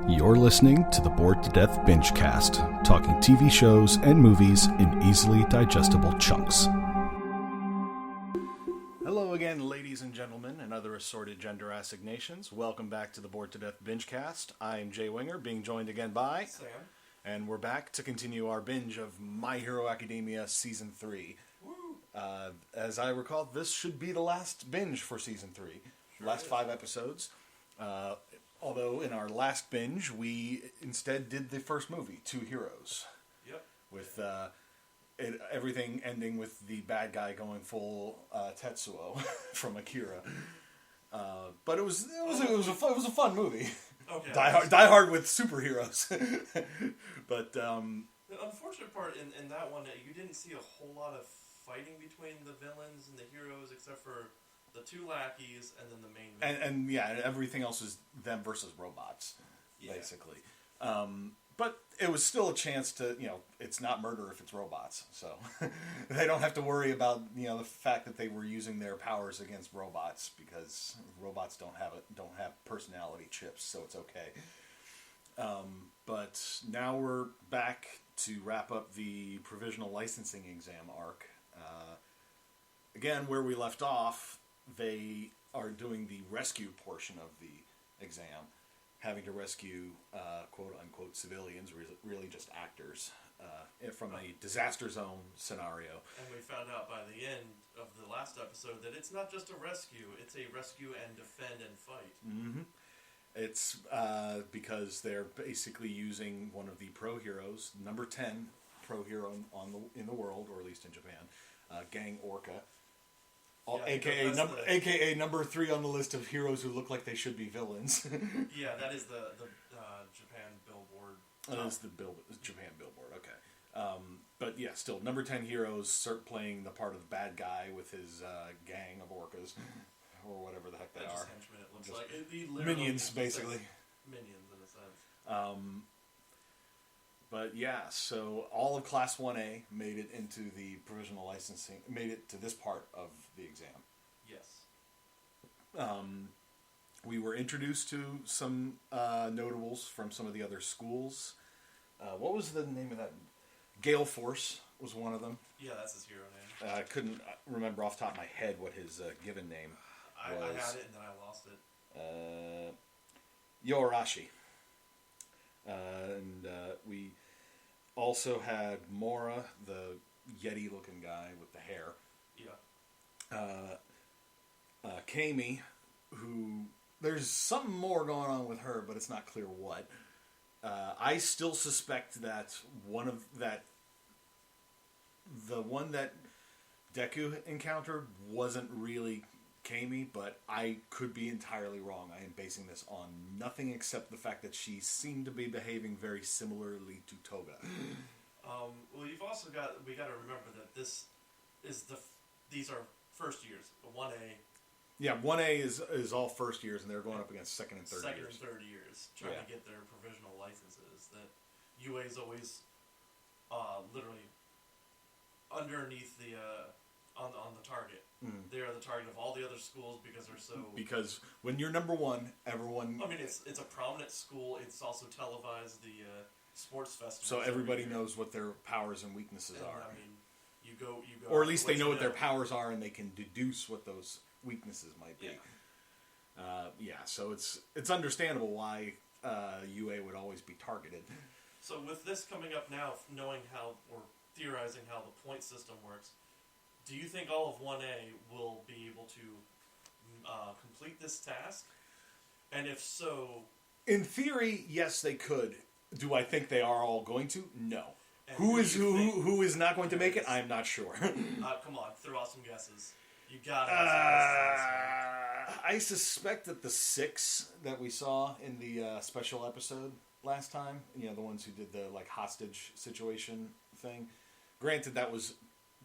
You're listening to the Bored to Death Bingecast, talking TV shows and movies in easily digestible chunks. Hello again, ladies and gentlemen, and other assorted gender assignations. Welcome back to the Bored to Death Bingecast. I'm Jay Winger, being joined again by Sam. And we're back to continue our binge of My Hero Academia Season 3. As I recall, this should be the last binge for Season 3. Sure last is. 5 episodes. Although in our last binge, we instead did the first movie, Two Heroes. Yep. With everything ending with the bad guy going full Tetsuo from Akira. But it was a fun movie. Okay. Die Hard with superheroes. But the unfortunate part in that one, you didn't see a whole lot of fighting between the villains and the heroes, except for the two lackeys and then the main villain. And yeah, everything else is them versus robots, basically. But it was still a chance to, it's not murder if it's robots. So they don't have to worry about, the fact that they were using their powers against robots, because robots don't have personality chips, so it's okay. But now we're back to wrap up the provisional licensing exam arc. Again, where we left off, they are doing the rescue portion of the exam, having to rescue quote-unquote civilians, really just actors, from a disaster zone scenario. And we found out by the end of the last episode that it's not just a rescue, it's a rescue and defend and fight. Mm-hmm. It's because they're basically using one of the pro heroes, number 10 pro hero in the world, or at least in Japan, Gang Orca. AKA number 3 on the list of heroes who look like they should be villains. Yeah, that is the Japan Billboard. That is the Japan Billboard, okay. But yeah, still, number 10 heroes start playing the part of the bad guy with his gang of orcas, or whatever the heck they are. Henchmen, it looks like. Minions, basically. Minions, in a sense. But yeah, so all of Class 1A made it into the provisional licensing, made it to this part of the exam. Yes. We were introduced to some notables from some of the other schools. What was the name of that? Gale Force was one of them. Yeah, that's his hero name. I couldn't remember off the top of my head what his given name was. I had it and then I lost it. Yorashi. And we also had Mora, the Yeti-looking guy with the hair. Yeah. Kami, who... There's something more going on with her, but it's not clear what. I still suspect that the one that Deku encountered wasn't really Kami, but I could be entirely wrong. I am basing this on nothing except the fact that she seemed to be behaving very similarly to Toga. Well, we got to remember that these are first years. 1A. Yeah, 1A is all first years, and they're going up against second and third years. Second and third years, trying to get their provisional licenses. That UA is always literally underneath the on the target. Mm. They are the target of all the other schools because they're so. Because when you're number 1, everyone. I mean, it's a prominent school. It's also televised, the sports festival. So everybody knows what their powers and weaknesses are. I mean, you go. Or at least they know what their powers are, and they can deduce what those weaknesses might be. Yeah. So it's understandable why UA would always be targeted. So with this coming up now, knowing how, or theorizing how the point system works, do you think all of 1A will be able to complete this task? And if so... In theory, yes, they could. Do I think they are all going to? No. Who is not going to make it? I'm not sure. Come on, throw out some guesses. You gotta. I suspect that the 6 that we saw in the special episode last time, the ones who did the hostage situation thing. Granted, that was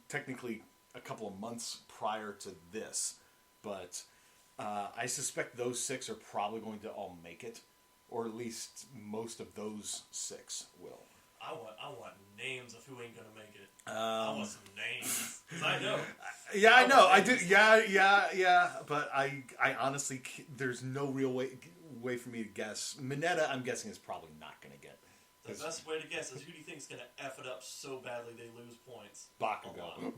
technically a couple of months prior to this, but I suspect those 6 are probably going to all make it, or at least most of those 6 will. I want names of who ain't gonna make it. I want some names. 'Cause I know. Yeah, I know. I do. Yeah. But I honestly, there's no real way. way for me to guess. Mineta, I'm guessing, is probably not going to get. The best way to guess is who do you think is going to F it up so badly they lose points? Bakugo.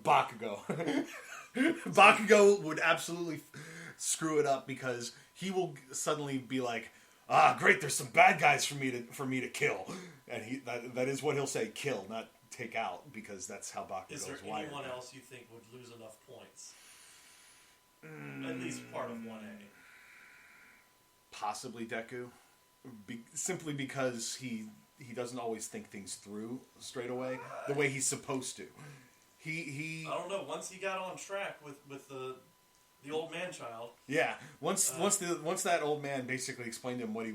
Bakugo would absolutely screw it up because he will suddenly be like, great, there's some bad guys for me to kill. And that is what he'll say, kill, not take out, because that's how Bakugo is wired. Is there anyone else you think would lose enough points? At least part of 1A. Possibly Deku. Simply because he doesn't always think things through straight away the way he's supposed to. He I don't know. Once he got on track with the old man child. Yeah. Once that old man basically explained to him what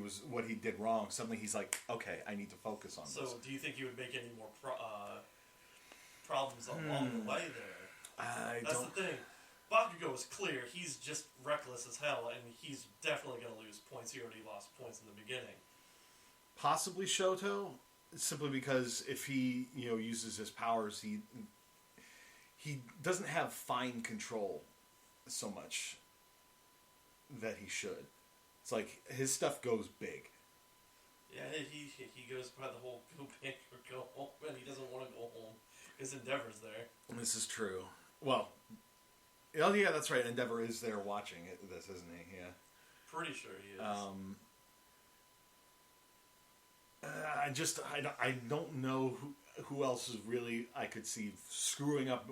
he did wrong, suddenly he's like, okay, I need to focus on this. So do you think he would make any more problems along the way there? That's the thing. Bakugo is clear. He's just reckless as hell, and he's definitely going to lose points. He already lost points in the beginning. Possibly Shoto, simply because if he uses his powers, he doesn't have fine control so much that he should. It's like his stuff goes big. Yeah, he goes by the whole go big or go home, and he doesn't want to go home. His Endeavor's there. This is true. Well, oh yeah, that's right. Endeavor is there watching this, isn't he? Yeah. Pretty sure he is. I don't know who else is really I could see screwing up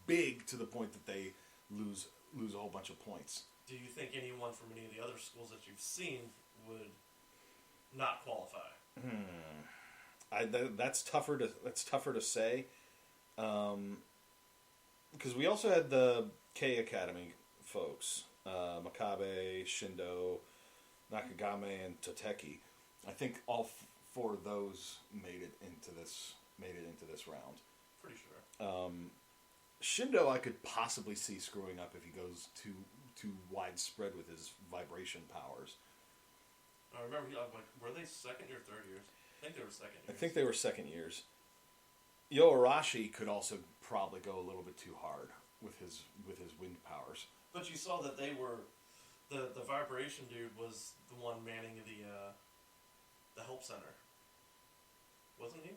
big to the point that they lose a whole bunch of points. Do you think anyone from any of the other schools that you've seen would not qualify? That's tougher to say. Because we also had the K Academy folks, Makabe, Shindo, Nakagame, and Toteki. I think all four of those made it into this round. Pretty sure. Shindo, I could possibly see screwing up if he goes too widespread with his vibration powers. I remember, were they second or third years? I think they were second years. I think they were second years. Yoarashi could also probably go a little bit too hard with his wind powers. But you saw that they were the vibration dude was the one manning the help center, wasn't he?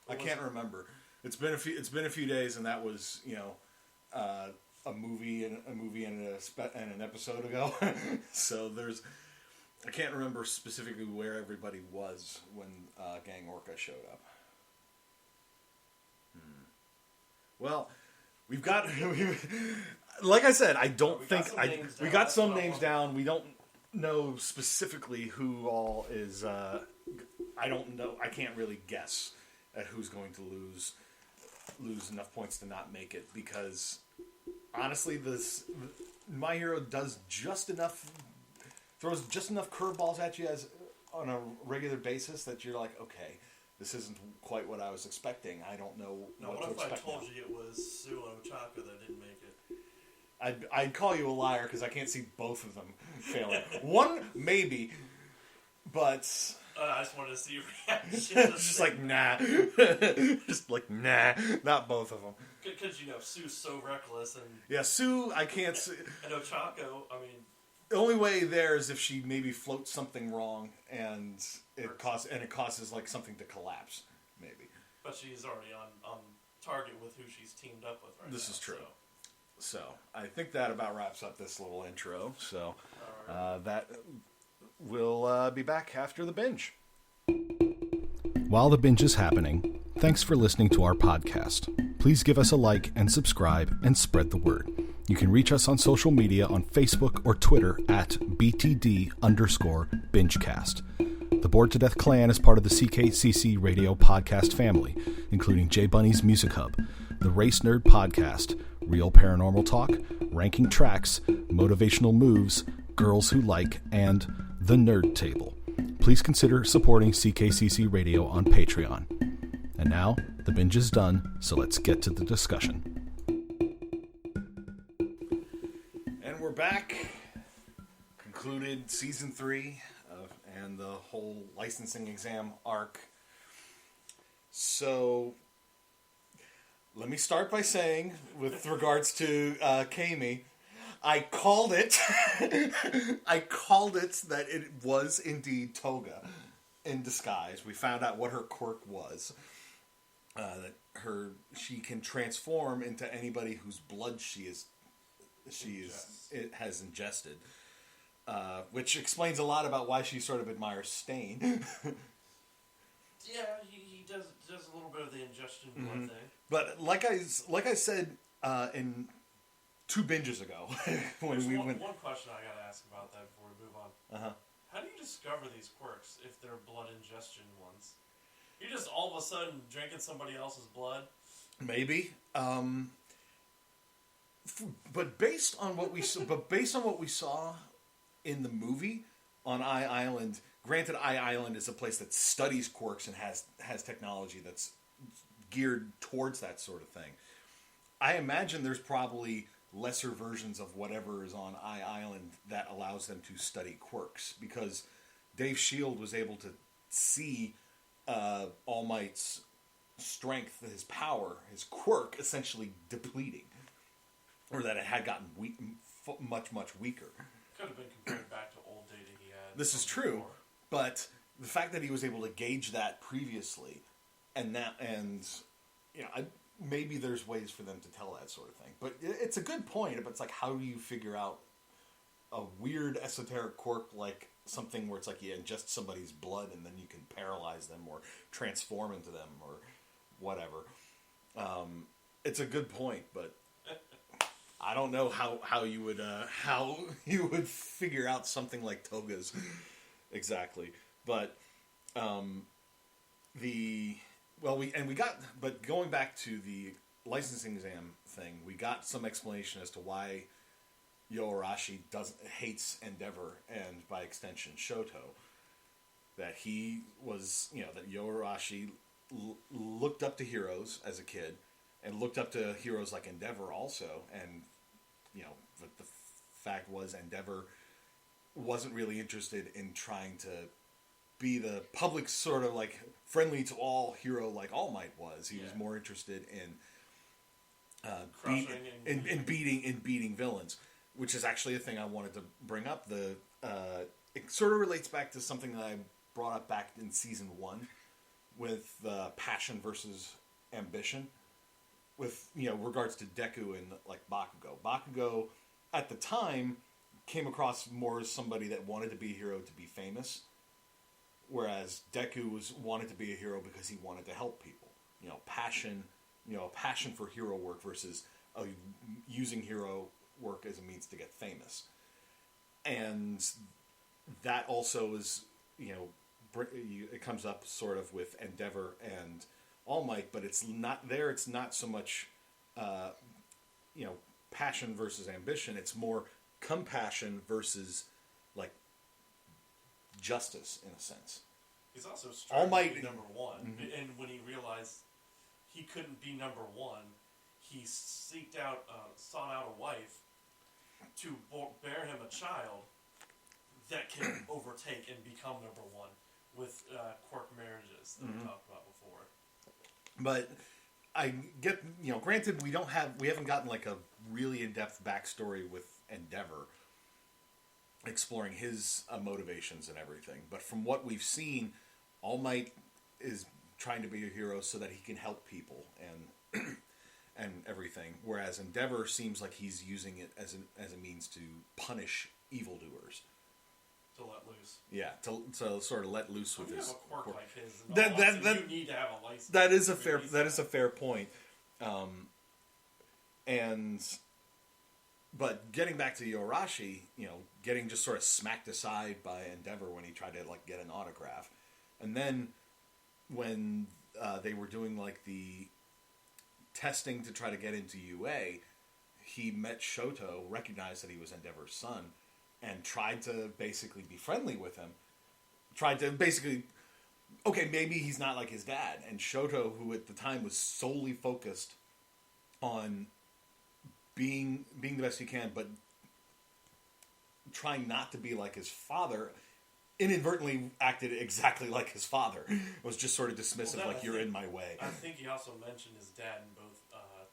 I can't remember. It's been a few days, and that was a movie and an episode ago. So I can't remember specifically where everybody was when Gang Orca showed up. Well, we've got, like I said, we got some names down. We don't know specifically who all is. I don't know. I can't really guess at who's going to lose enough points to not make it, because honestly, My Hero does throws just enough curveballs at you on a regular basis that you're like, okay, this isn't quite what I was expecting. I don't know what to expect. What if I told you it was Sue and Ochako that didn't make it? I'd call you a liar because I can't see both of them failing. One, maybe, but I just wanted to see your reaction. Just like, nah. Just like, nah. Not both of them. Because, Sue's so reckless. And yeah, Sue, I can't see. And Ochako, I mean, the only way there is if she maybe floats something wrong and it causes like something to collapse, maybe. But she's already on target with who she's teamed up with right now. This is true. So I think that about wraps up this little intro. So that we'll be back after the binge. While the binge is happening, thanks for listening to our podcast. Please give us a like and subscribe and spread the word. You can reach us on social media on Facebook or Twitter at BTD_Bingecast. The Bored to Death Clan is part of the CKCC Radio podcast family, including J Bunny's Music Hub, the Race Nerd Podcast, Real Paranormal Talk, Ranking Tracks, Motivational Moves, Girls Who Like, and The Nerd Table. Please consider supporting CKCC Radio on Patreon. And now, the binge is done, so let's get to the discussion. And we're back. Concluded Season 3 and the whole licensing exam arc. So, let me start by saying, with regards to Kami, I called it. I called it that it was indeed Toga in disguise. We found out what her quirk was. That she can transform into anybody whose blood it has ingested. Which explains a lot about why she sort of admires Stain. Yeah, he does a little bit of the ingestion blood thing. But like I said in 2 binges ago, when we went. One question I gotta ask about that before we move on. How do you discover these quirks if they're blood ingestion ones? You're just all of a sudden drinking somebody else's blood. Maybe, but based on what we saw in the movie on I-Island. Granted, I-Island is a place that studies quirks and has technology that's geared towards that sort of thing. I imagine there's probably lesser versions of whatever is on I-Island that allows them to study quirks, because Dave Shield was able to see All Might's strength, his power, his quirk essentially depleting, or that it had gotten much weaker. Could have been compared back to old data he had. This is true. Before. But the fact that he was able to gauge that previously, maybe there's ways for them to tell that sort of thing. But it's a good point. But it's like, how do you figure out a weird esoteric quirk like something where it's like you ingest somebody's blood and then you can paralyze them or transform into them or whatever? It's a good point, but I don't know how you would figure out something like Toga's. Exactly, but going back to the licensing exam thing, we got some explanation as to why Yoarashi hates Endeavor and by extension Shoto. That that Yoarashi looked up to heroes as a kid and looked up to heroes like Endeavor also, and but the fact was Endeavor wasn't really interested in trying to be the public sort of like friendly to all hero like All Might was. He was more interested in beating villains, which is actually a thing I wanted to bring up. It sort of relates back to something that I brought up back in season 1 with passion versus ambition, with regards to Deku and like Bakugo. Bakugo at the time came across more as somebody that wanted to be a hero to be famous, whereas Deku wanted to be a hero because he wanted to help people. Passion for hero work versus using hero work as a means to get famous. And that also is, it comes up sort of with Endeavor and All Might, but it's not there. It's not so much, passion versus ambition. It's more compassion versus like justice in a sense. He's also striving to be number one, and when he realized he couldn't be number one, he sought out a wife to bear him a child that can overtake and become number one with quirk marriages that we talked about before. But I get, granted we haven't gotten like a really in-depth backstory with Endeavor exploring his motivations and everything, but from what we've seen, All Might is trying to be a hero so that he can help people and everything, whereas Endeavor seems like he's using it as a means to punish evildoers. To let loose. Yeah, to sort of let loose with his. You have a quirk like his. That you need to have a license. That is a fair point. But getting back to Yorashi, getting just sort of smacked aside by Endeavor when he tried to like get an autograph, and then when they were doing like the testing to try to get into UA, he met Shoto, recognized that he was Endeavor's son, and tried to basically be friendly with him. Tried to basically, okay, maybe he's not like his dad. And Shoto, who at the time was solely focused on being the best he can, but trying not to be like his father, inadvertently acted exactly like his father. It was just sort of dismissive, you're in my way. I think he also mentioned his dad in both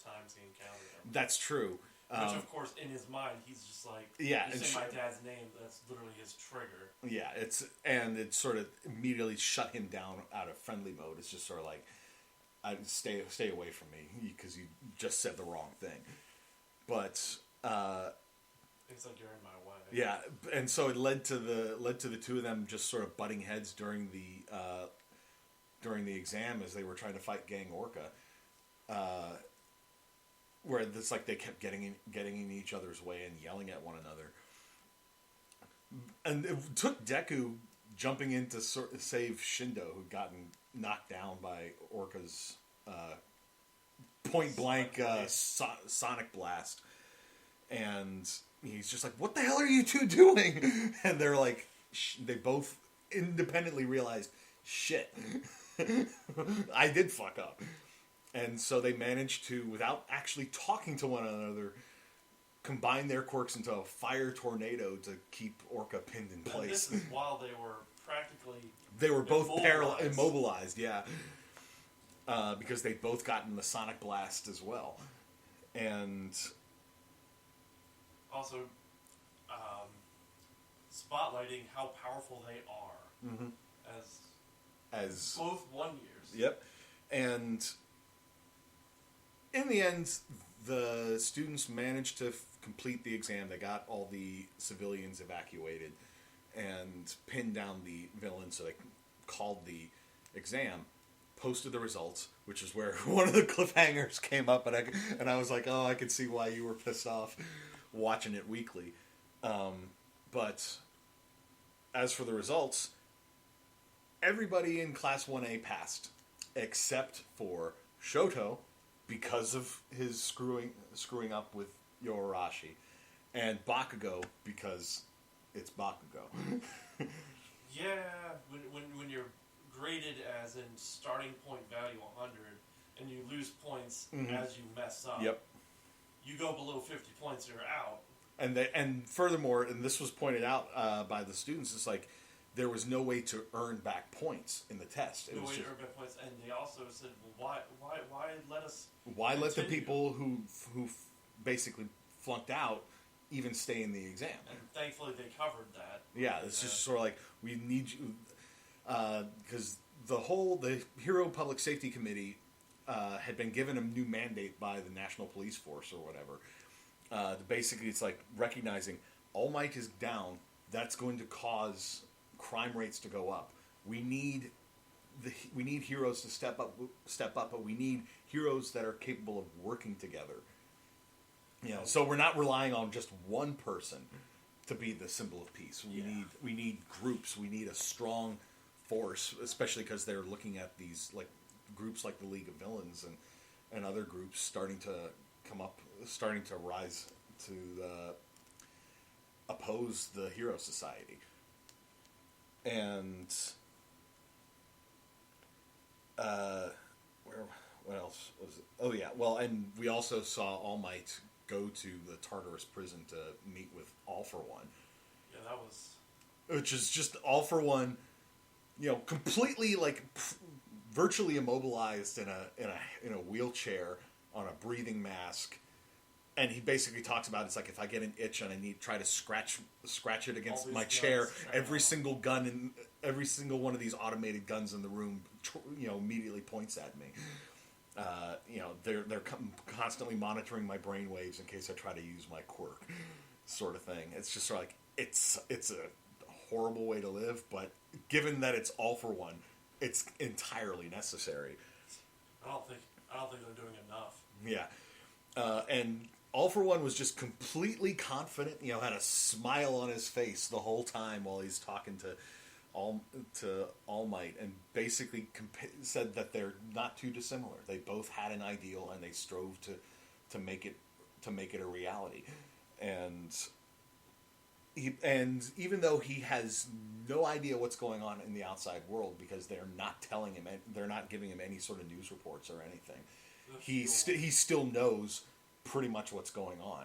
times he encountered him. That's true. Which, of course, in his mind, he's just like, you say my dad's name, that's literally his trigger. Yeah, it sort of immediately shut him down out of friendly mode. It's just sort of like, stay away from me because you just said the wrong thing. But it's like you're in my way. Yeah, and so it led to the two of them just sort of butting heads during the exam as they were trying to fight Gang Orca. Where it's like they kept getting in each other's way and yelling at one another. And it took Deku jumping in to save Shindo, who'd gotten knocked down by Orca's point-blank sonic blast. And he's just like, what the hell are you two doing? And they're like, they both independently realized, shit, I did fuck up. And so they managed to, without actually talking to one another, combine their quirks into a fire tornado to keep Orca pinned in place. And this is while they were practically... They were both immobilized, yeah. Because they'd both gotten the sonic blast as well. And... Also, spotlighting how powerful they are. Mm-hmm. As both one-years. Yep. And... in the end, the students managed to complete the exam. They got all the civilians evacuated and pinned down the villain, so they called the exam, posted the results, which is where one of the cliffhangers came up, and I was like, oh, I could see why you were pissed off watching it weekly. But as for the results, everybody in Class 1A passed, except for Shoto, because of his screwing up with Yorashi, and Bakugo because it's Bakugo. Yeah, when you're graded as in starting point value 100, and you lose points as you mess up. Yep. You go below 50 points, you're out. And furthermore, and this was pointed out by the students, it's like there was no way to earn back points in the test. No way to earn back points, and they also said, well, why let us? Why continue? let the people who basically flunked out even stay in the exam? And thankfully, they covered that. Yeah, it's just sort of like, we need you, because the Hero Public Safety Committee had been given a new mandate by the National Police Force or whatever. Basically, it's like recognizing All Might is down. That's going to cause crime rates to go up. We need heroes to step up, but we need heroes that are capable of working together. So we're not relying on just one person to be the symbol of peace. We need groups. We need a strong force, especially because they're looking at these like groups like the League of Villains and other groups starting to rise to oppose the Hero Society. And what else was it? Oh yeah, well, and we also saw All Might go to the Tartarus prison to meet with All For One. Yeah, that was. Which is just All For One, completely like virtually immobilized in a wheelchair on a breathing mask. And he basically talks about it's like if I get an itch and I try to scratch it against my chair, every single gun and every single one of these automated guns in the room, immediately points at me. They're constantly monitoring my brain waves in case I try to use my quirk, sort of thing. It's just sort of like it's a horrible way to live, but given that it's All For One, it's entirely necessary. I don't think they're doing enough. Yeah, and All For One was just completely confident, had a smile on his face the whole time while he's talking to All Might, and basically said that they're not too dissimilar. They both had an ideal, and they strove to make it a reality. And even though he has no idea what's going on in the outside world because they're not telling him, they're not giving him any sort of news reports or anything, he still knows pretty much what's going on.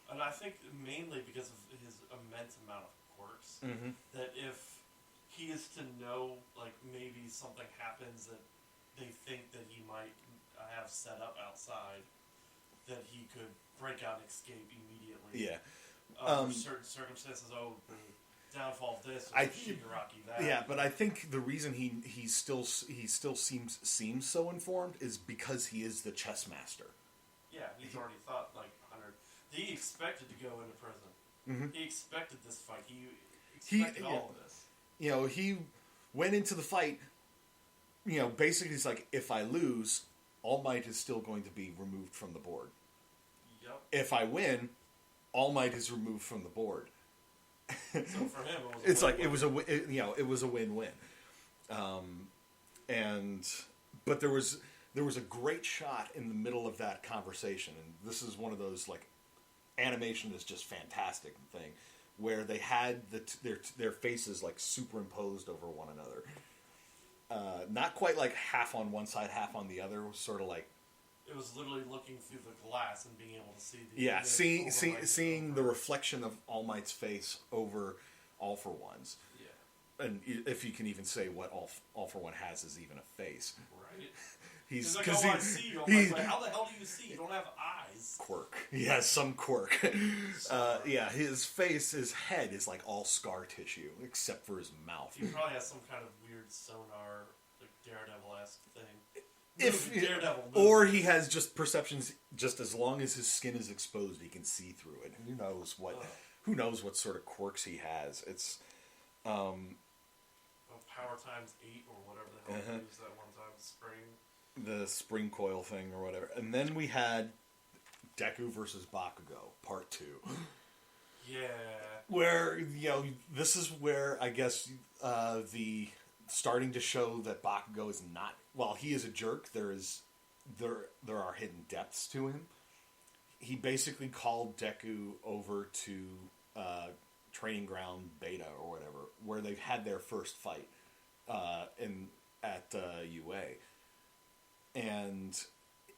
And I think mainly because of his immense amount of quirks, that if he is to know, like, maybe something happens that they think that he might have set up outside, that he could break out and escape immediately. Yeah. Certain circumstances, the downfall of this, Shigaraki that. Yeah, but I think the reason he still seems so informed is because he is the chess master. Yeah, he's already thought like 100. He expected to go into prison. Mm-hmm. He expected this fight. He expected all of this. You know, he went into the fight. You know, basically, it's like, if I lose, All Might is still going to be removed from the board. Yep. If I win, All Might is removed from the board. So for him, it was a win-win. But there was a great shot in the middle of that conversation, and this is one of those like animation is just fantastic thing, where they had their faces like superimposed over one another. Not quite like half on one side, half on the other. It was sort of like... It was literally looking through the glass and being able to see the... Yeah, seeing the reflection of All Might's face over All For One's. Yeah. And if you can even say what All For One has is even a face. Right. He's like, I see you. Like, how the hell do you see? You don't have eyes. Quirk. He has some quirk. His face, his head is like all scar tissue, except for his mouth. He probably has some kind of weird sonar, like Daredevil-esque thing. Or he has just perceptions. Just as long as his skin is exposed, he can see through it. Who knows what? Who knows what sort of quirks he has? It's power times 8 or whatever the hell he used that one time. The spring coil thing or whatever. And then we had Deku versus Bakugo, part 2. Yeah. Where, this is where I guess the starting to show that Bakugo is not... While he is a jerk, there are hidden depths to him. He basically called Deku over to Training Ground Beta or whatever, where they've had their first fight at UA. And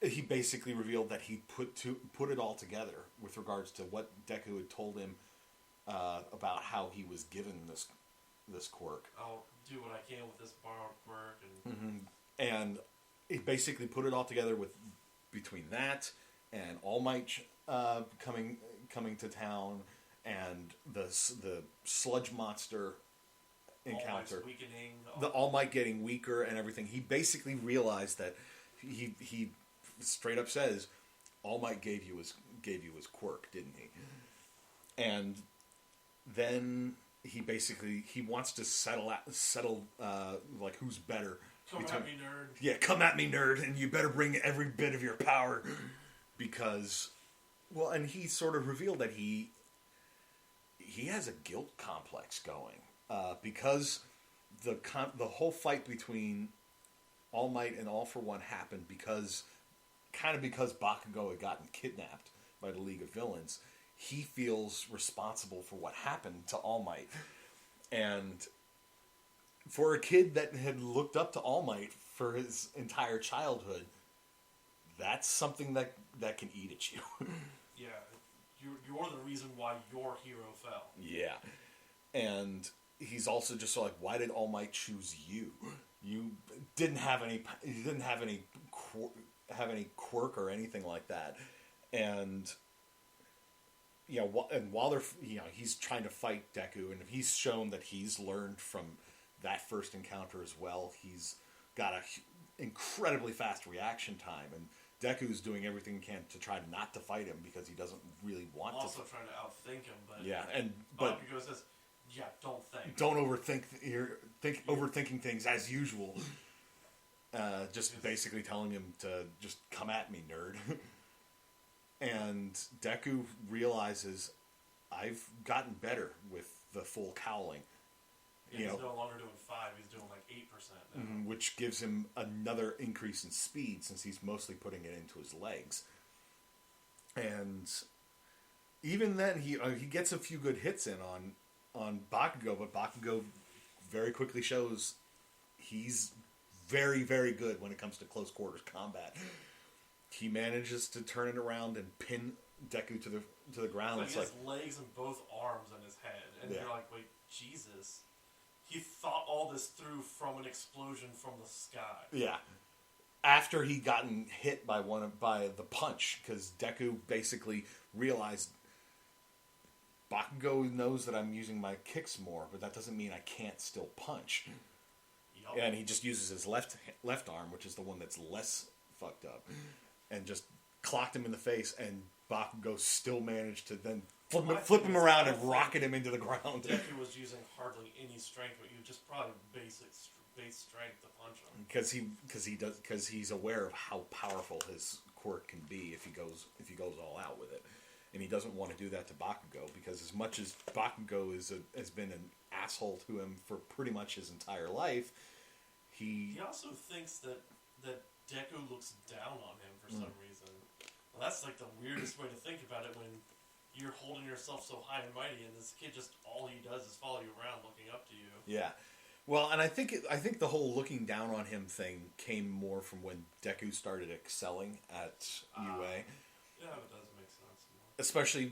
he basically revealed that he put it all together with regards to what Deku had told him about how he was given this quirk. I'll do what I can with this borrowed quirk. And he basically put it all together between that and All Might coming to town and the sludge monster encounter. The All Might getting weaker and everything. He basically realized that he straight up says, All Might gave you his quirk, didn't he? And then he wants to settle like who's better. Come at me, nerd. Yeah, come at me, nerd, and you better bring every bit of your power because, well, and he sort of revealed that he has a guilt complex going because the whole fight between All Might and All For One happened because Bakugo had gotten kidnapped by the League of Villains. He feels responsible for what happened to All Might. And for a kid that had looked up to All Might for his entire childhood, that's something that can eat at you. Yeah, you're the reason why your hero fell. Yeah. And he's also just like, why did All Might choose you? You didn't have any quirk or anything like that, and while they're he's trying to fight Deku, and he's shown that he's learned from that first encounter as well. He's got a incredibly fast reaction time, and Deku's doing everything he can to try not to fight him because he doesn't really want also to. Trying to outthink him, but Bakugo says, "Yeah, don't think. Don't overthink. Overthinking things as usual." Just basically telling him to just come at me, nerd. And Deku realizes, I've gotten better with the full cowling. Yeah, he's no longer doing 5; he's doing like 8% now. Which gives him another increase in speed since he's mostly putting it into his legs. And even then, he gets a few good hits in on Bakugo, but Bakugo very quickly shows he's very, very good when it comes to close quarters combat. He manages to turn it around and pin Deku to the ground. It's like he has legs and both arms on his head, and you're like, wait, Jesus. He thought all this through from an explosion from the sky. Yeah. after he gotten hit by the punch, because Deku basically realized Bakugo knows that I'm using my kicks more, but that doesn't mean I can't still punch. Yep. And he just uses his left arm, which is the one that's less fucked up, and just clocked him in the face, and Bakugo still managed to then flip him around and rocket him into the ground. Deku was using hardly any strength, but you just probably base strength to punch him. Because he's aware of how powerful his quirk can be if he goes all out with it, and he doesn't want to do that to Bakugo, because as much as Bakugo has been an asshole to him for pretty much his entire life, he also thinks that Deku looks down on him for some reason. Well, that's like the weirdest way to think about it, when you're holding yourself so high and mighty, and this kid just all he does is follow you around, looking up to you. Yeah. Well, and I think the whole looking down on him thing came more from when Deku started excelling at UA. Yeah, it does make sense. Especially,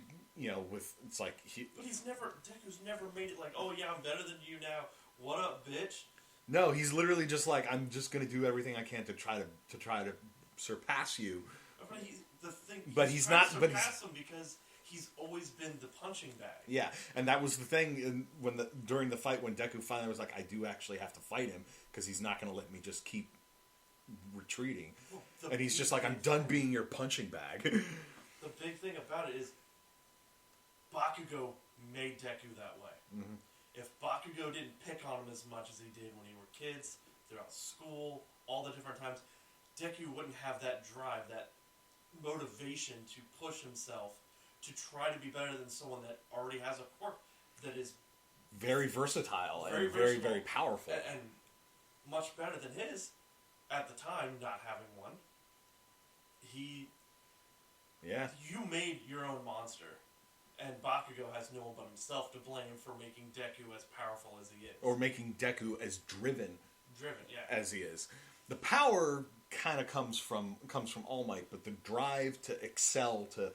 with it's like But Deku's never made it like, oh yeah, I'm better than you now. What up, bitch? No, he's literally just like, I'm just gonna do everything I can to try to surpass you. But he's not. Surpass him because he's always been the punching bag. Yeah, and that was the thing during the fight when Deku finally was like, I do actually have to fight him because he's not going to let me just keep retreating. Well, and he's just like, I'm done being your punching bag. The big thing about it is Bakugo made Deku that way. Mm-hmm. If Bakugo didn't pick on him as much as he did when he were kids, throughout school, all the different times, Deku wouldn't have that drive, that motivation to push himself to try to be better than someone that already has a quirk that is very versatile and very, very powerful. And much better than his at the time, not having one. You made your own monster. And Bakugo has no one but himself to blame for making Deku as powerful as he is. Or making Deku as driven as he is. The power kind of comes from All Might, but the drive to excel, to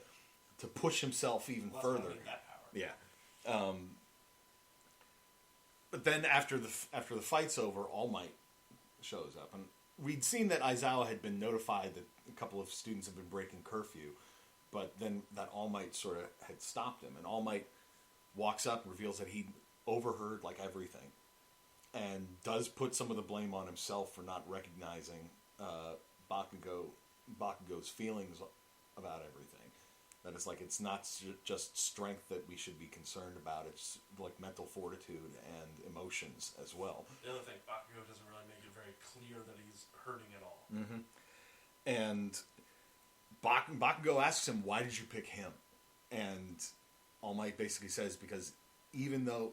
push himself even further. That power. Yeah. But then after the fight's over, All Might shows up, and we'd seen that Aizawa had been notified that a couple of students had been breaking curfew, but then that All Might sort of had stopped him, and All Might walks up and reveals that he overheard like everything, and does put some of the blame on himself for not recognizing Bakugo's feelings about everything. That it's like, it's not just strength that we should be concerned about, it's like mental fortitude and emotions as well. The other thing, Bakugo doesn't really make it very clear that he's hurting at all. Mm-hmm. And Bakugo asks him, why did you pick him? And All Might basically says, because even though,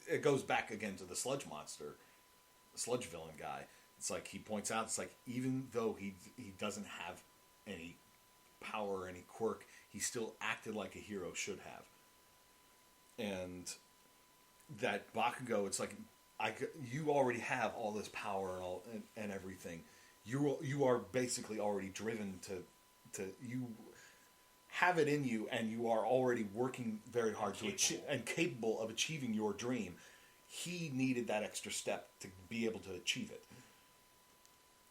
it goes back again to the sludge monster, the sludge villain guy. It's like, he points out, it's like, even though he doesn't have any power or any quirk, he still acted like a hero should have. And that Bakugo, it's like, you already have all this power and everything. You are basically already driven to you have it in you, and you are already working very hard to achieve and capable of achieving your dream. He needed that extra step to be able to achieve it.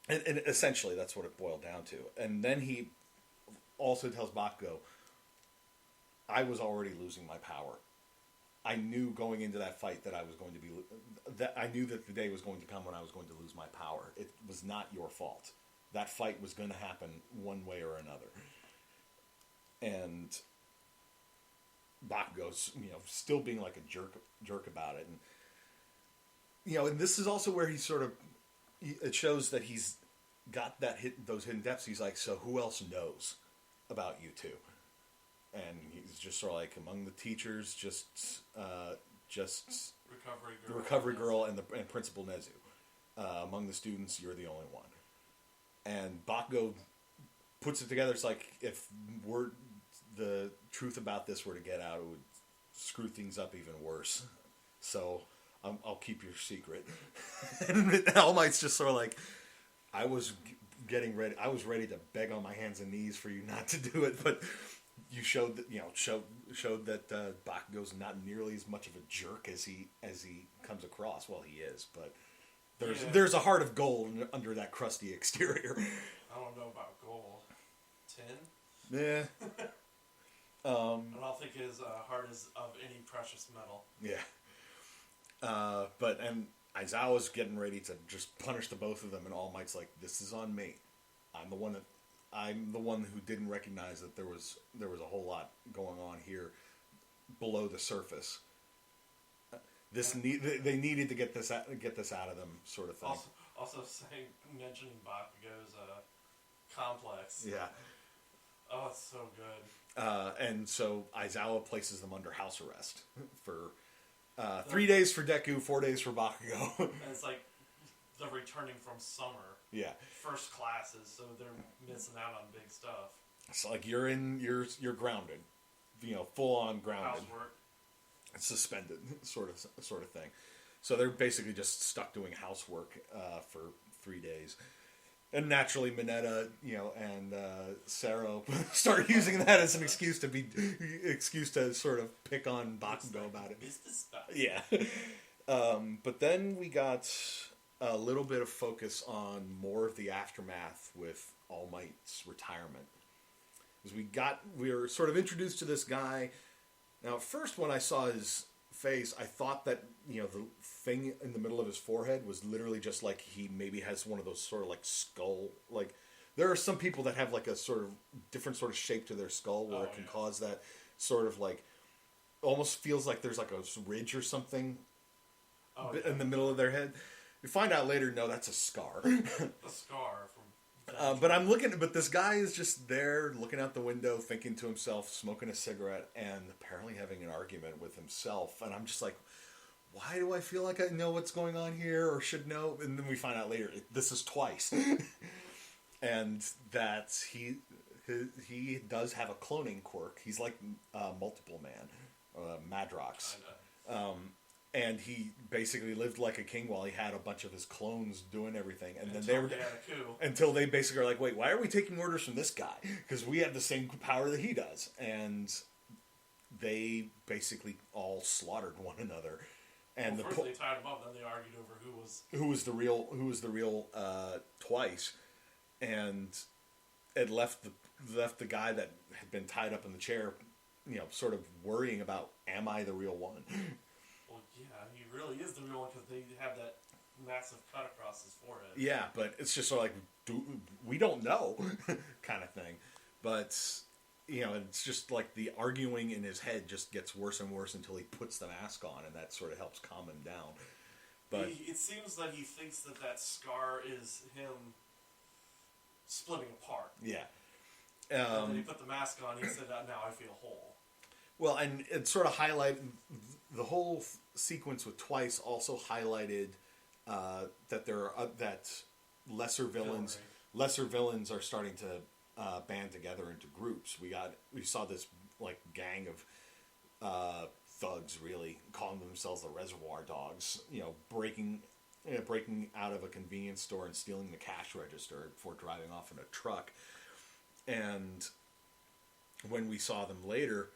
And essentially, that's what it boiled down to. And then he also tells Bakugo, I was already losing my power. I knew going into that fight that I knew that the day was going to come when I was going to lose my power. It was not your fault. That fight was going to happen one way or another. And Bakugo's, still being like a jerk about it. And, and this is also where it shows that he's got those hidden depths. He's like, so who else knows about you two? And he's just sort of like, among the teachers, just the recovery girl and Principal Nezu. Among the students, you're the only one. And Bakugo puts it together. It's like, if the truth about this were to get out, it would screw things up even worse. So I'll keep your secret. And All Might's just sort of like, I was ready to beg on my hands and knees for you not to do it, but you showed that showed that Bakugo's not nearly as much of a jerk as he comes across. Well, he is, but there's a heart of gold under that crusty exterior. I don't know about gold. Tin? Yeah. I don't think his heart is of any precious metal. Yeah. And Aizawa's getting ready to just punish the both of them, and All Might's like, "This is on me. I'm the one who didn't recognize that there was a whole lot going on here below the surface. They needed to get this out of them, sort of thing." Also mentioning Bakugo's complex. Yeah. Oh, it's so good. And so Aizawa places them under house arrest for 3 days for Deku, 4 days for Bakugo. And it's like they're returning from summer. Yeah. First classes, so they're missing out on big stuff. It's like you're grounded, full on grounded. Housework. Suspended, sort of thing. So they're basically just stuck doing housework for 3 days. And naturally, Mineta, and Sero start using that as an excuse to sort of pick on Bakugo about it. Business stuff. Yeah. But then we got a little bit of focus on more of the aftermath with All Might's retirement. Because we were sort of introduced to this guy. Now, at first, when I saw his face, I thought that, the thing in the middle of his forehead was literally just like he maybe has one of those sort of like skull, like, there are some people that have like a sort of different sort of shape to their skull where it can cause that sort of like, almost feels like there's like a ridge or something in the middle of their head. We find out later, no, that's a scar. A scar from... But this guy is just there looking out the window, thinking to himself, smoking a cigarette, and apparently having an argument with himself. And I'm just like, why do I feel like I know what's going on here or should know? And then we find out later, this is twice. And that he does have a cloning quirk. He's like Multiple Man, Madrox. And he basically lived like a king while he had a bunch of his clones doing everything. And then they were... Until they basically are like, wait, why are we taking orders from this guy? Because we have the same power that he does. And they basically all slaughtered one another. And first they tied him up, then they argued over who was the real Twice. And it left the guy that had been tied up in the chair, sort of worrying about, am I the real one? Well, yeah, he really is the real one because they have that massive cut across his forehead. Yeah, but it's just sort of like, we don't know kind of thing. But, it's just like the arguing in his head just gets worse and worse until he puts the mask on, and that sort of helps calm him down. But it seems that he thinks that scar is him splitting apart. Yeah. And then he put the mask on, he said, now I feel whole. Well, and it sort of highlighted, the whole sequence with Twice also highlighted that there are that lesser villains are starting to band together into groups. We saw this like gang of thugs, really calling themselves the Reservoir Dogs, breaking out of a convenience store and stealing the cash register before driving off in a truck. And when we saw them later,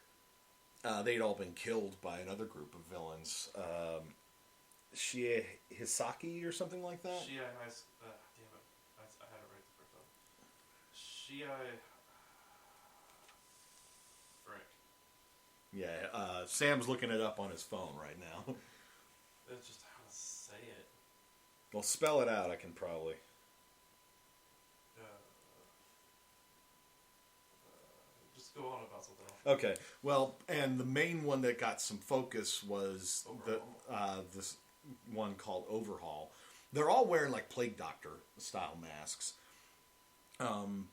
they'd all been killed by another group of villains. Shie Hisaki or something like that? Damn it. I had it right the first time. Shie... Frick. Yeah, Sam's looking it up on his phone right now. It's just how to say it. Well, spell it out, I can probably... Just go on about something else. Okay, well, and the main one that got some focus was this one called Overhaul. They're all wearing like Plague Doctor style masks,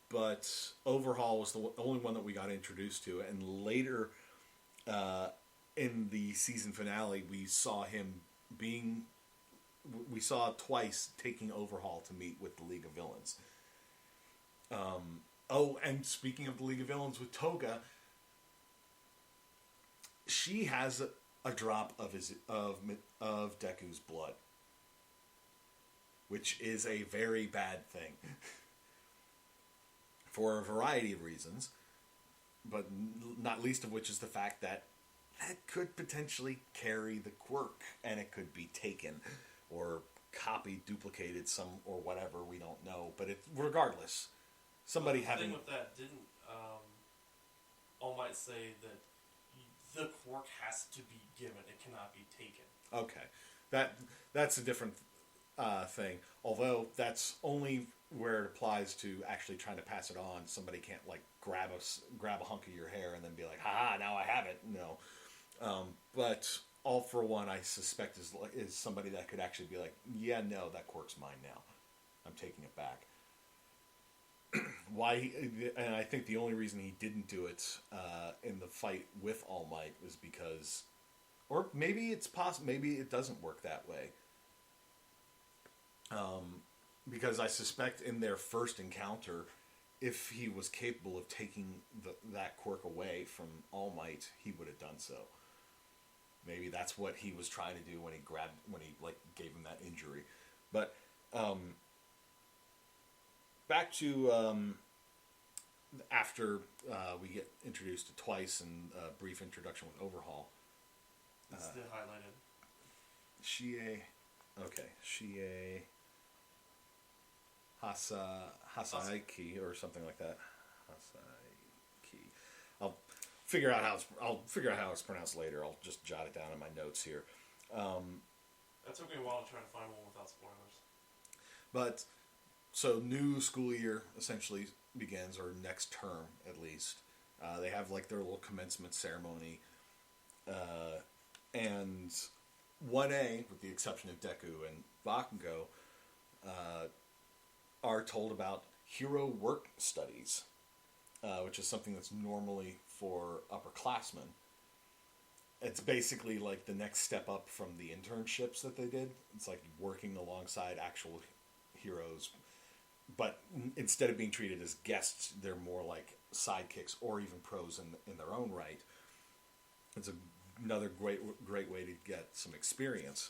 but Overhaul was the only one that we got introduced to. And later, in the season finale, we saw Twice taking Overhaul to meet with the League of Villains. And speaking of the League of Villains with Toga, she has a drop of Deku's blood, which is a very bad thing for a variety of reasons, but not least of which is the fact that could potentially carry the quirk, and it could be taken or copied, duplicated some or whatever. We don't know, but regardless, somebody having. The thing with that, didn't All Might say that the quirk has to be given; it cannot be taken. Okay, that's a different thing. Although that's only where it applies to actually trying to pass it on. Somebody can't like grab a hunk of your hair and then be like, "Ha! Now I have it." No, but All for One, I suspect is somebody that could actually be like, "Yeah, no, that quirk's mine now. I'm taking it back." Why? And I think the only reason he didn't do it in the fight with All Might was because, or maybe it's possible. Maybe it doesn't work that way. Because I suspect in their first encounter, if he was capable of taking that quirk away from All Might, he would have done so. Maybe that's what he was trying to do when he gave him that injury. But back to after we get introduced to Twice and a brief introduction with Overhaul. It's still highlighted. Shie Hasaiki or something like that. Hasaiki. I'll figure out how it's pronounced later. I'll just jot it down in my notes here. That took me a while to try to find one without spoilers. But so new school year essentially begins, or next term at least. They have like their little commencement ceremony, and 1A, with the exception of Deku and Bakugo, are told about hero work studies, which is something that's normally for upperclassmen. It's basically like the next step up from the internships that they did. It's like working alongside actual heroes, but instead of being treated as guests, they're more like sidekicks or even pros in their own right. It's another great way to get some experience.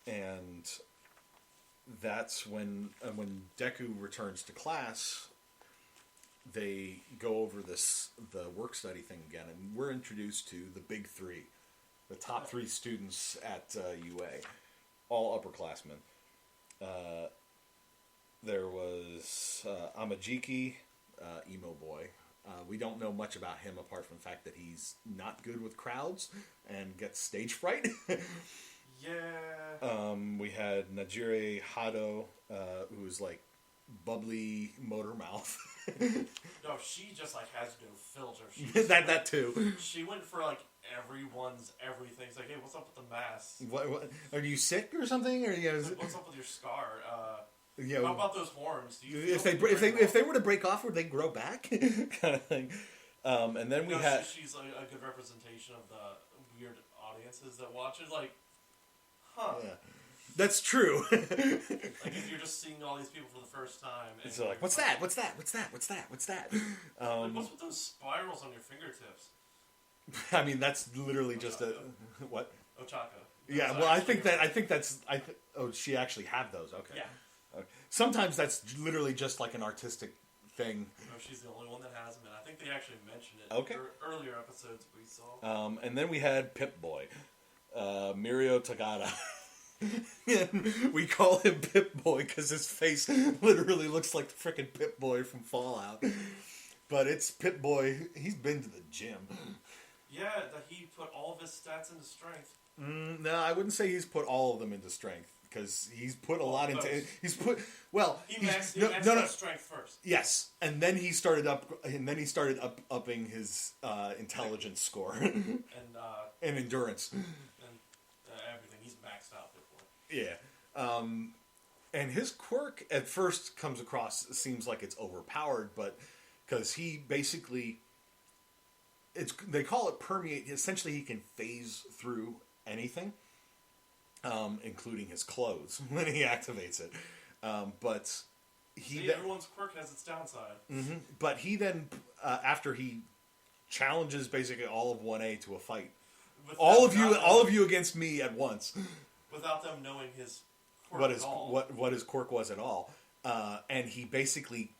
And that's when Deku returns to class, they go over the work study thing again, and we're introduced to the big three, the top three students at UA, all upperclassmen. There was Amajiki, emo boy. We don't know much about him apart from the fact that he's not good with crowds and gets stage fright. Yeah. We had Najire Hado, who was like bubbly motor mouth. No, she just like has no filter. that too. She went for like everyone's everything. It's like, hey, what's up with the mask? What are you sick or something? Or what's up with your scar? Yeah. How about those horns? Do you if they were to break off, would they grow back? Kind of thing. And then we had. She's a good representation of the weird audiences that watch it. Like, huh? Yeah. That's true. Like if you're just seeing all these people for the first time, and so like, what's that? What's that? What's that? What's that? What's that? Like, what's with those spirals on your fingertips? I mean, that's literally Ochako. Just a what? Ochako. Yeah, well, I think that's. Oh, she actually had those. Okay. Yeah. Sometimes that's literally just like an artistic thing. No, she's the only one that has them, and I think they actually mentioned it. Okay. In earlier episodes we saw. And then we had Pip Boy, Mirio Tagada. We call him Pip Boy because his face literally looks like the frickin' Pip Boy from Fallout. But it's Pip Boy. He's been to the gym. Yeah, that he put all of his stats into strength. No, I wouldn't say he's put all of them into strength because he's put a lot into. He's put He maxed out strength first. Yes, and then he started upping his intelligence score and endurance and everything. He's maxed out before. Yeah, and his quirk at first comes across seems like it's overpowered, but because he basically. They call it permeate. Essentially, he can phase through anything, including his clothes when he activates it. But everyone's quirk has its downside. Mm-hmm. But he then, after he challenges basically all of 1A to a fight, all of you against me at once, without them knowing his quirk what his quirk was at all, and he basically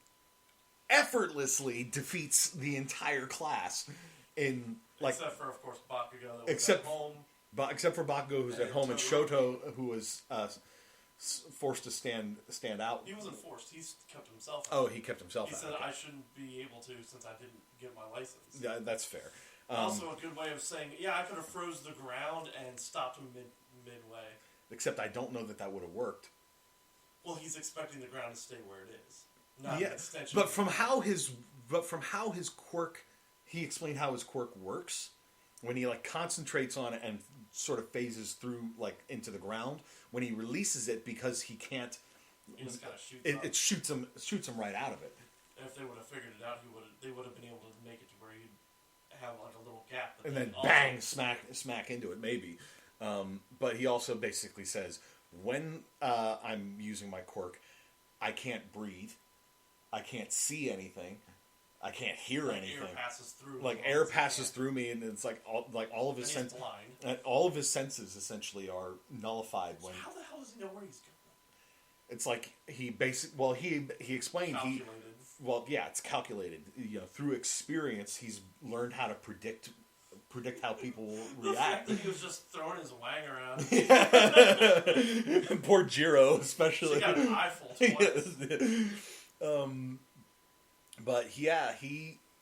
effortlessly defeats the entire class. Except for, of course, Bakugo that was at home. Except for Bakugo, who's at home, and Shoto, who was forced to stand out. He wasn't forced. He kept himself out. Oh, he kept himself out. He said, okay. I shouldn't be able to since I didn't get my license. Yeah, that's fair. Also a good way of saying, yeah, I could have froze the ground and stopped him midway. Except I don't know that would have worked. Well, he's expecting the ground to stay where it is. Not an extension. But from how his quirk, he explained how his quirk works. When he like concentrates on it and sort of phases through like into the ground, when he releases it because he can't, he just kind of shoots it shoots him right out of it. And if they would have figured it out, they would have been able to make it to where he'd have like a little gap. And then bang, smack into it, maybe. But he also basically says, when I'm using my quirk, I can't breathe, I can't see anything, I can't hear anything. Air passes through me, and it's like all of his senses. All of his senses essentially are nullified. So how the hell does he know where he's going? It's like he explained it's calculated. Through experience, he's learned how to predict how people will react. The fact that he was just throwing his wang around. Poor Jiro, especially. She got an eyeful twice. But yeah,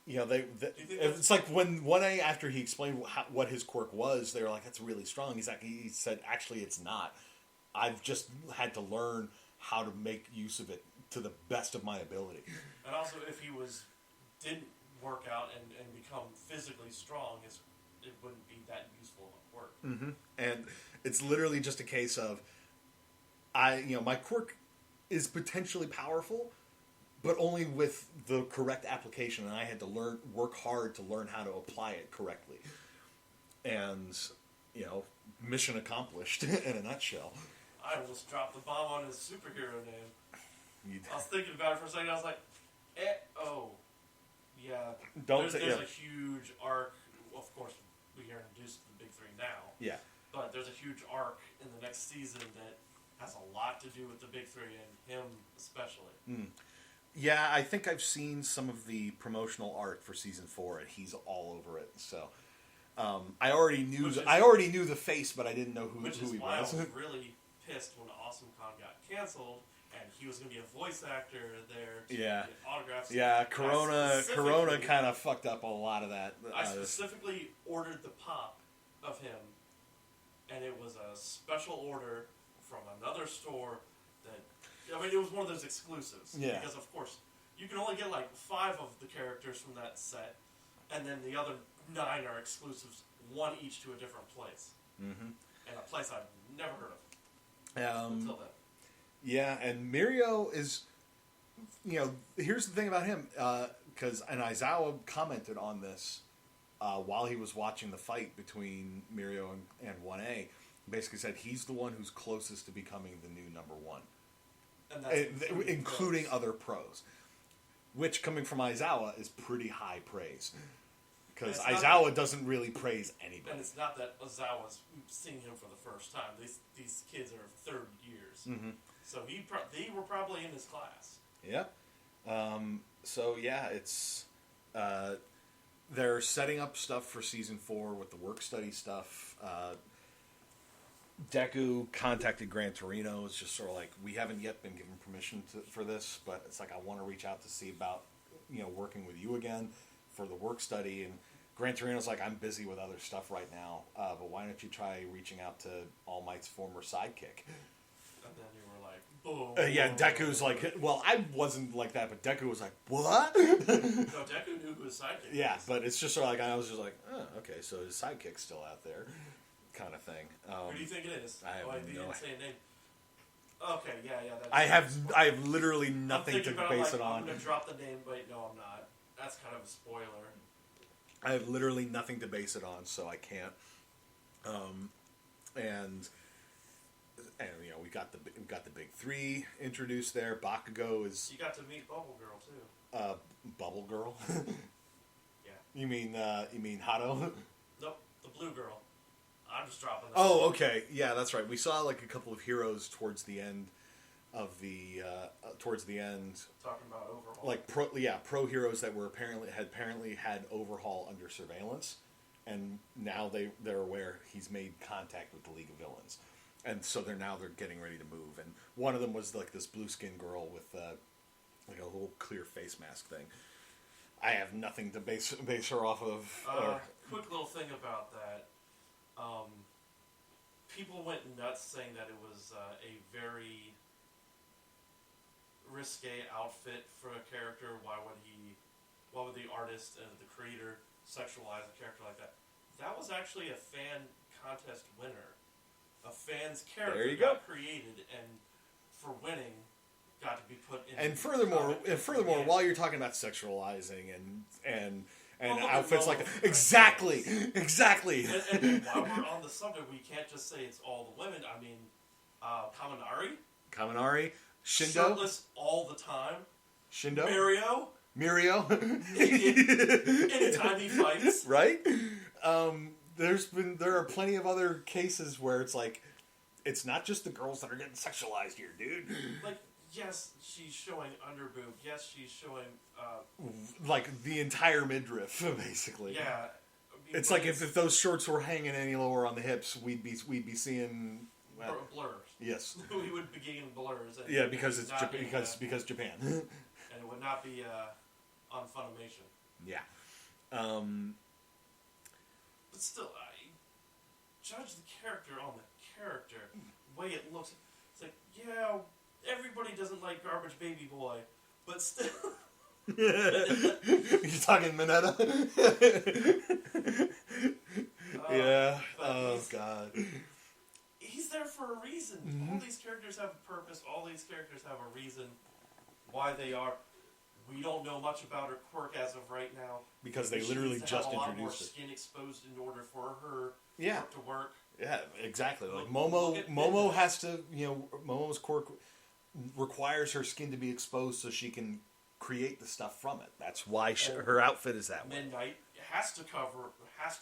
it's like when 1A, after he explained what his quirk was, they were like, "That's really strong." He said, "Actually, it's not. I've just had to learn how to make use of it to the best of my ability." And also, if he didn't work out and become physically strong, it wouldn't be that useful of a quirk. Mm-hmm. And it's literally just a case of, my quirk is potentially powerful, but only with the correct application, and I had to work hard to learn how to apply it correctly. And, mission accomplished in a nutshell. I almost dropped the bomb on his superhero name. I was thinking about it for a second. I was like, yeah. There's a huge arc. Well, of course, we are introduced to the big three now. Yeah. But there's a huge arc in the next season that has a lot to do with the big three and him especially. Mm. Yeah, I think I've seen some of the promotional art for season 4, and he's all over it. So I already knew the face, but I didn't know who he was. Which is why I was really pissed when AwesomeCon got canceled, and he was going to be a voice actor there to get autographs. Yeah, Corona kind of fucked up a lot of that. I specifically ordered the pop of him, and it was a special order from another store that, it was one of those exclusives. Yeah. Because, of course, you can only get like 5 of the characters from that set, and then the other 9 are exclusives, one each to a different place. Mm-hmm. And a place I've never heard of. Until then. Yeah, and Mirio is, here's the thing about him, and Aizawa commented on this while he was watching the fight between Mirio and 1A. Basically said he's the one who's closest to becoming the new number 1. And that's including other pros. Which, coming from Aizawa, is pretty high praise. Because Aizawa doesn't really praise anybody. And it's not that Aizawa's seeing him for the first time. These kids are third years. Mm-hmm. So they were probably in his class. Yeah. It's... they're setting up stuff for Season 4 with the work study stuff. Deku contacted Gran Torino. It's just sort of like, we haven't yet been given permission for this, but it's like, I want to reach out to see about, working with you again for the work study. And Gran Torino's like, I'm busy with other stuff right now, but why don't you try reaching out to All Might's former sidekick? And then you were like, boom. Deku's like, well, I wasn't like that, but Deku was like, what? No, Deku knew who his sidekick was. Yeah, but it's just sort of like, I was just like, oh, okay, so his sidekick's still out there. Kind of thing. Who do you think it is? I have you didn't say a name. Okay, yeah. I have literally nothing to base it on. I'm going to drop the name, but no, I'm not. That's kind of a spoiler. I have literally nothing to base it on, so I can't. And we got the big 3 introduced there. Bakugo is. You got to meet Bubble Girl too. Bubble Girl. Yeah. You mean Hato? Nope, the blue girl. I'm just dropping that. Oh, okay. Yeah, that's right. We saw like a couple of heroes towards the end of the talking about Overhaul. Like pro heroes that were apparently had Overhaul under surveillance, and now they're aware he's made contact with the League of Villains. And so they're getting ready to move. And one of them was like this blue skin girl with like a little clear face mask thing. I have nothing to base her off of. Quick little thing about that. People went nuts saying that it was a very risque outfit for a character. Why would the artist and the creator sexualize a character like that? That was actually a fan contest winner. A fan's character got created, and for winning, got to be put in. And furthermore, while you're talking about sexualizing and outfits like that, exactly. And while we're on the subject, we can't just say it's all the women. I mean, Kaminari, Shindo, shirtless all the time. Shindo, Mirio. Anytime he fights, right? There are plenty of other cases where it's like, it's not just the girls that are getting sexualized here, dude. Like, yes, she's showing underboob. Yes, she's showing like the entire midriff, basically. Yeah. It's like if those shorts were hanging any lower on the hips, we'd be seeing blurs. Yes. We would be getting blurs. And yeah, because it's because Japan. And it would not be on Funimation. Yeah. But still, I judge the character on the character, the way it looks. It's like, yeah, everybody doesn't like Garbage Baby Boy, but still. You're talking Mineta? Yeah. Oh, God. He's there for a reason. Mm-hmm. All these characters have a purpose. All these characters have a reason why they are. We don't know much about her quirk as of right now. Because they literally just introduced her. A lot more skin exposed in order for her to work. Yeah, exactly. Like Momo has to, Momo's quirk requires her skin to be exposed so she can create the stuff from it. That's why her outfit is that way. Midnight has to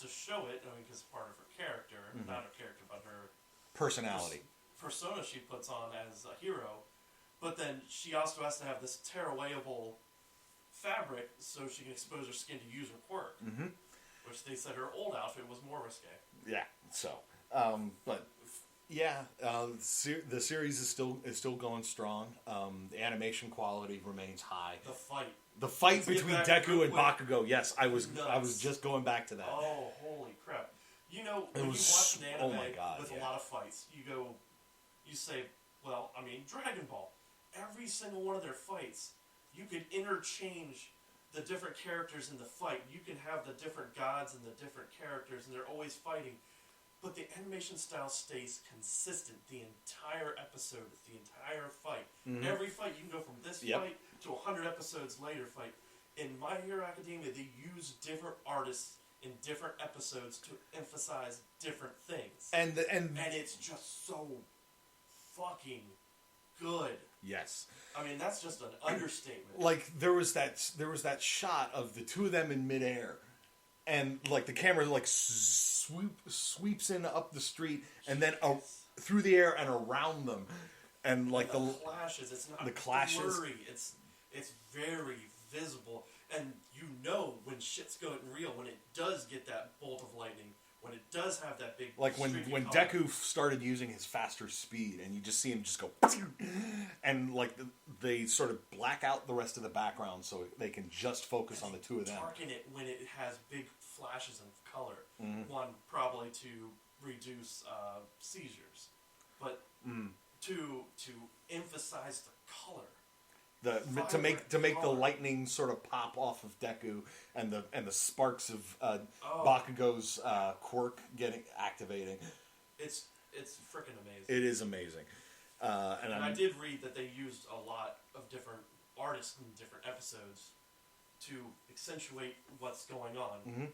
show it, because part of her character, not her character, but her personality. Persona she puts on as a hero. But then she also has to have this tear-awayable fabric so she can expose her skin to use her quirk. Mm-hmm. Which they said her old outfit was more risque. Yeah, so. The series is still going strong. The animation quality remains high. The fight between Deku and Bakugo. Yes, I was just going back to that. Oh, holy crap! When you watch an anime with a lot of fights, you say, well, Dragon Ball. Every single one of their fights, you could interchange the different characters in the fight. You can have the different gods and the different characters, and they're always fighting. But the animation style stays consistent the entire episode, the entire fight. Mm-hmm. Every fight, you can go from this fight to 100 episodes later fight. In My Hero Academia, they use different artists in different episodes to emphasize different things. And it's just so fucking good. Yes. That's just an understatement. Like there was that shot of the two of them in midair, and like the camera like sweeps in up the street and then through the air and around them, and like the clashes. It's not the clashes. Blurry. It's very visible, and when shit's going real, when it does get that bolt of lightning. When it does have that big... Like when Deku started using his faster speed, and you just see him just go... And like they sort of black out the rest of the background so they can just focus on the two of them. Darken it when it has big flashes of color. Mm-hmm. One, probably to reduce seizures. But to emphasize the color. To make the lightning sort of pop off of Deku and the sparks of Bakugo's quirk activating. It's freaking amazing. It is amazing. And I did read that they used a lot of different artists in different episodes to accentuate what's going on. Mm-hmm.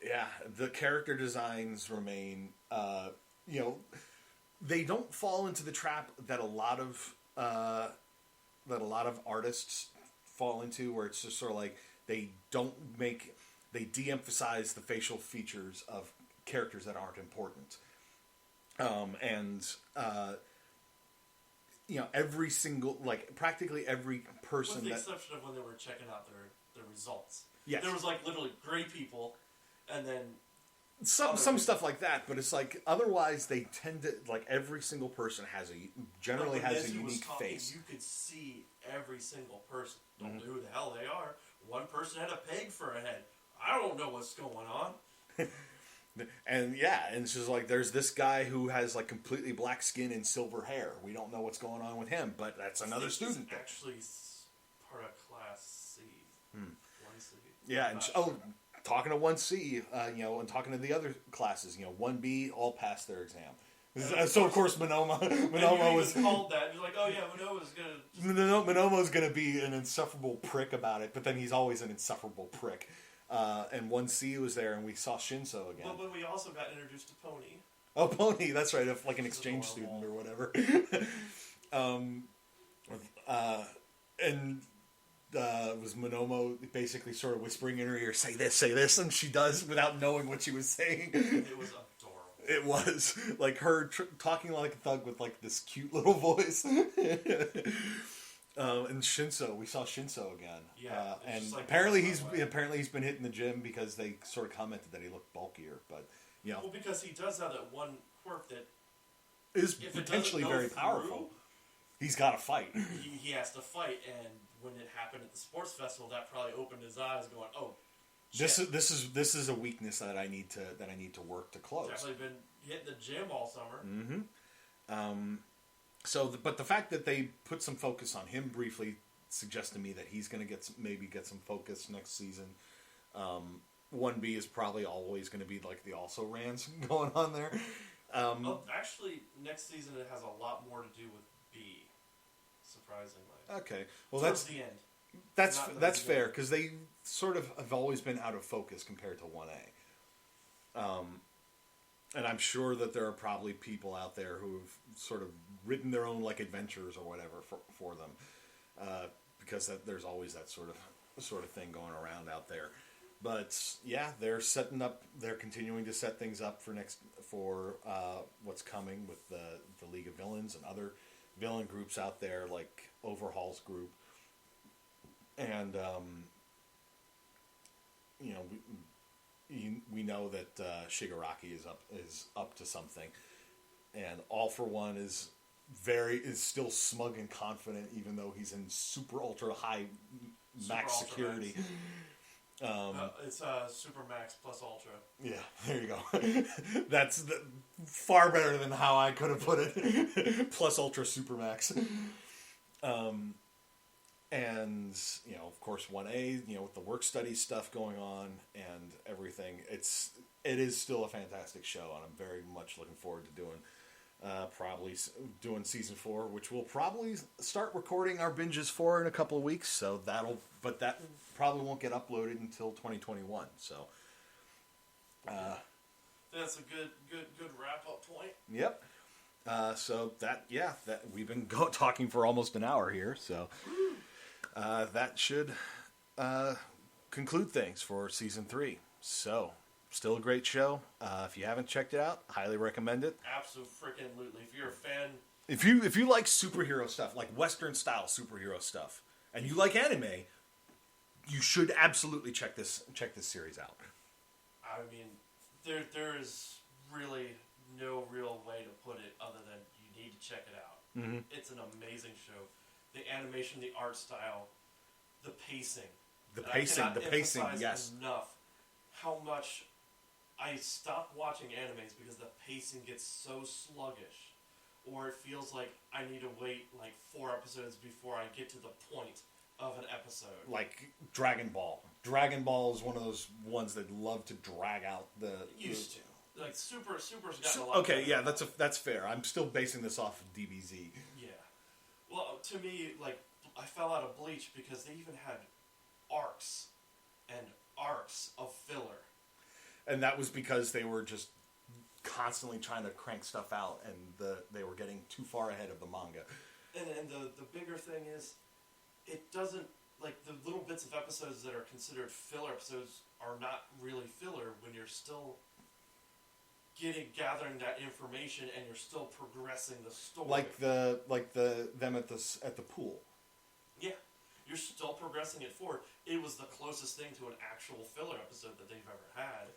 Yeah, the character designs remain. They don't fall into the trap that a lot of artists fall into, where it's just sort of like they de-emphasize the facial features of characters that aren't important. Every single, practically every person, with the exception of when they were checking out their results. Yes. There was literally gray people, and then some stuff like that, but it's like otherwise they tend to like every single person has generally has a unique face. You could see every single person. Don't know who the hell they are. One person had a peg for a head. I don't know what's going on. And it's just like there's this guy who has like completely black skin and silver hair. We don't know what's going on with him, but that's another student. Actually, part of Class C. 1C. Yeah, and talking to 1C, and talking to the other classes, 1B all passed their exam. So of course Monoma was called that. You're like, oh yeah, Monoma's gonna be an insufferable prick about it, but then he's always an insufferable prick. And 1C was there, and we saw Shinso again. But we also got introduced to Pony. Oh, Pony, that's right, like an exchange student or whatever. Was Monomo basically sort of whispering in her ear, say this, and she does without knowing what she was saying. It was adorable. It was like her talking like a thug with like this cute little voice. And Shinso, we saw Shinso again. Yeah, and like apparently he's been hitting the gym because they sort of commented that he looked bulkier, but well, because he does have that one quirk that is potentially very powerful. He's got to fight. He has to fight, and when it happened at the sports festival, that probably opened his eyes, going, "Oh, shit. This is a weakness that I need to work to close." He's definitely been hitting the gym all summer. Mm-hmm. But the fact that they put some focus on him briefly suggests to me that he's going to get some focus next season. 1B is probably always going to be like the also rans going on there. Actually, next season it has a lot more to do with B. Surprisingly. Okay. Well, towards the end. That's fair because they sort of have always been out of focus compared to 1A. And I'm sure that there are probably people out there who have sort of written their own like adventures or whatever for them, because there's always that sort of thing going around out there. But yeah, they're continuing to set things up for what's coming with the League of Villains and other villain groups out there like Overhaul's group, and we know that Shigaraki is up to something, and All For One is still smug and confident, even though he's in super ultra high max security. It's Super Max plus Ultra. Yeah, there you go. That's far better than how I could have put it. Plus Ultra Super Max. And, of course, 1A, with the work study stuff going on and everything, it is still a fantastic show, and I'm very much looking forward to probably doing season 4, which we'll probably start recording our binges for in a couple of weeks, so that probably won't get uploaded until 2021, so. That's a good wrap-up point. Yep. So that we've been talking for almost an hour here, so that should conclude things for season 3. So, still a great show. If you haven't checked it out, highly recommend it. Absolutely. If you're a fan, if you like superhero stuff, like Western style superhero stuff, and you like anime, you should absolutely check this series out. I mean, there is really no real way to put it other than you need to check it out. Mm-hmm. It's an amazing show. The animation, the art style, the pacing. The pacing, yes. Enough how much I stop watching animes because the pacing gets so sluggish, or it feels like I need to wait like 4 episodes before I get to the point of an episode. Like Dragon Ball. Dragon Ball is one of those ones that love to drag out the... Used to. Like Super's gotten a lot. Okay, yeah, that's fair. I'm still basing this off of DBZ. Yeah. Well, to me, like, I fell out of Bleach because they even had arcs and arcs of filler. And that was because they were just constantly trying to crank stuff out, and they were getting too far ahead of the manga. And the bigger thing is, it doesn't, like, the little bits of episodes that are considered filler episodes are not really filler when you're still gathering that information and you're still progressing the story. Like them at the pool. Yeah. You're still progressing it forward. It was the closest thing to an actual filler episode that they've ever had.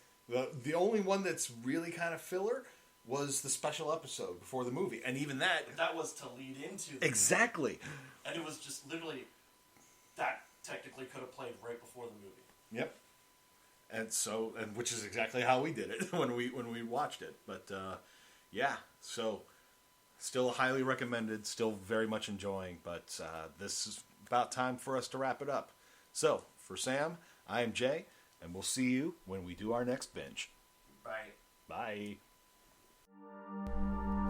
The only one that's really kind of filler was the special episode before the movie, and even that was to lead into the exactly. movie. And it was just literally that technically could have played right before the movie. Yep. And which is exactly how we did it when we watched it. But yeah, so still highly recommended, still very much enjoying, but this is about time for us to wrap it up. So, for Sam, I am Jay, and we'll see you when we do our next binge. Bye. Bye.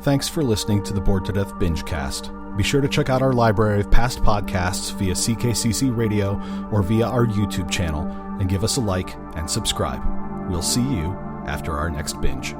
Thanks for listening to the Bored to Death Bingecast. Be sure to check out our library of past podcasts via CKCC Radio or via our YouTube channel, and give us a like and subscribe. We'll see you after our next binge.